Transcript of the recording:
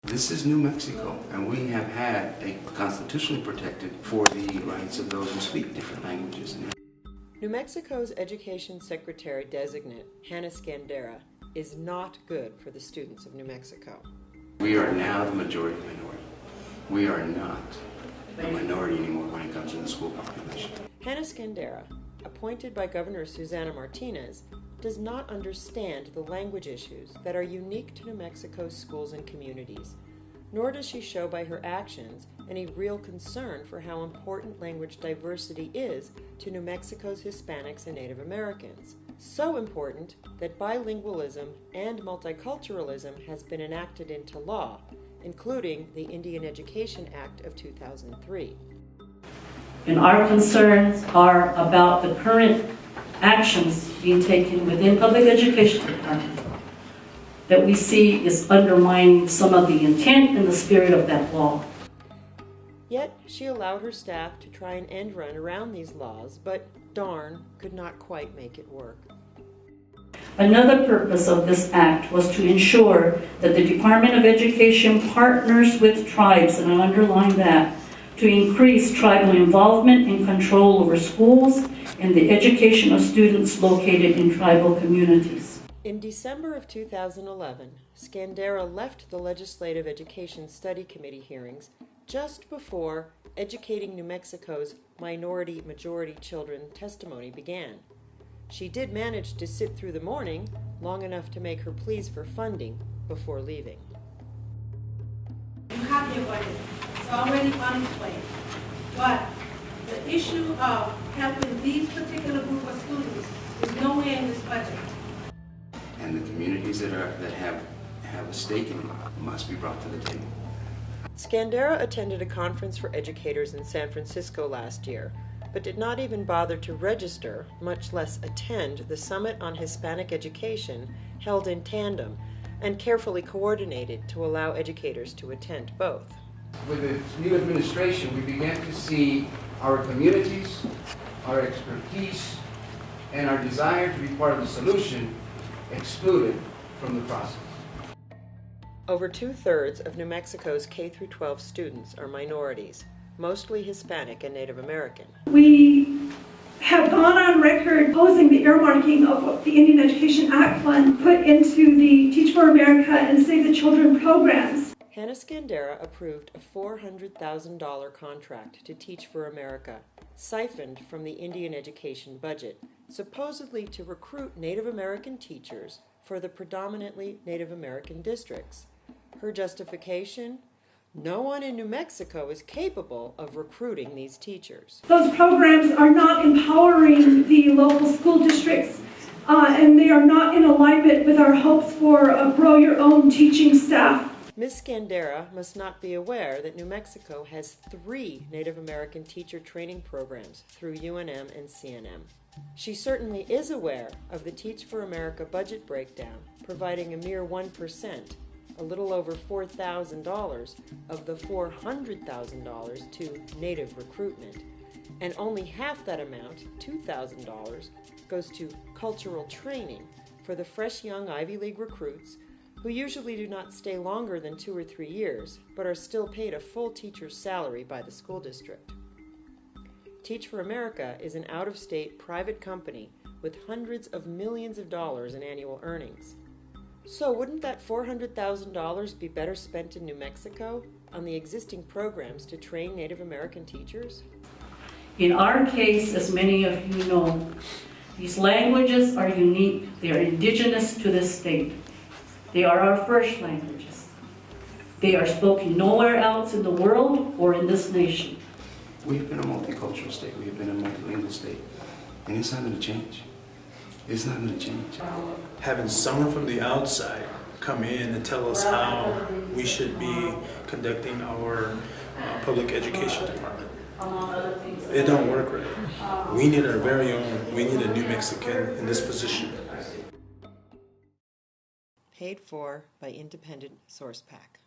This is New Mexico, and we have had a constitutionally protected for the rights of those who speak different languages. New Mexico's Education Secretary Designate, Hanna Skandera, is not good for the students of New Mexico. We are now the majority minority. We are not a minority anymore when it comes to the school population. Hanna Skandera, appointed by Governor Susana Martinez, does not understand the language issues that are unique to New Mexico's schools and communities, nor does she show by her actions any real concern for how important language diversity is to New Mexico's Hispanics and Native Americans. So important that bilingualism and multiculturalism has been enacted into law, including the Indian Education Act of 2003. And our concerns are about the current actions being taken within public education department that we see is undermining some of the intent and the spirit of that law. Yet she allowed her staff to try an end run around these laws, but darn, could not quite make it work. Another purpose of this act was to ensure that the Department of Education partners with tribes, and I underline that, to increase tribal involvement and control over schools and the education of students located in tribal communities. In December of 2011, Skandera left the Legislative Education Study Committee hearings just before Educating New Mexico's Minority-Majority Children testimony began. She did manage to sit through the morning long enough to make her pleas for funding before leaving. You have your budget. It's already unexplained. But the issue of helping these particular group of students is nowhere in this budget. And the communities that have a stake in it must be brought to the table. Skandera attended a conference for educators in San Francisco last year, but did not even bother to register, much less attend, the Summit on Hispanic Education held in tandem and carefully coordinated to allow educators to attend both. With the new administration, we began to see our communities, our expertise, and our desire to be part of the solution excluded from the process. Over 2/3 of New Mexico's K-12 students are minorities, mostly Hispanic and Native American. We have gone on record opposing the earmarking of the Indian Education Act fund put into the Teach for America and Save the Children programs. Hanna Skandera approved a $400,000 contract to Teach for America, siphoned from the Indian education budget, supposedly to recruit Native American teachers for the predominantly Native American districts. Her justification? No one in New Mexico is capable of recruiting these teachers. Those programs are not empowering the local school districts, and they are not in alignment with our hopes for a grow your own teaching staff. Ms. Skandera must not be aware that New Mexico has 3 Native American teacher training programs through UNM and CNM. She certainly is aware of the Teach for America budget breakdown, providing a mere 1%, a little over $4,000 of the $400,000 to Native recruitment, and only half that amount, $2,000, goes to cultural training for the fresh young Ivy League recruits who usually do not stay longer than 2 or 3 years, but are still paid a full teacher's salary by the school district. Teach for America is an out-of-state private company with hundreds of millions of dollars in annual earnings. So wouldn't that $400,000 be better spent in New Mexico on the existing programs to train Native American teachers? In our case, as many of you know, these languages are unique. They are indigenous to this state. They are our first languages. They are spoken nowhere else in the world or in this nation. We have been a multicultural state. We have been a multilingual state. And it's not going to change. It's not going to change. Having someone from the outside come in and tell us how we should be conducting our public education department, it don't work right. We need our very own, we need a New Mexican in this position. Paid for by Independent Source Pack.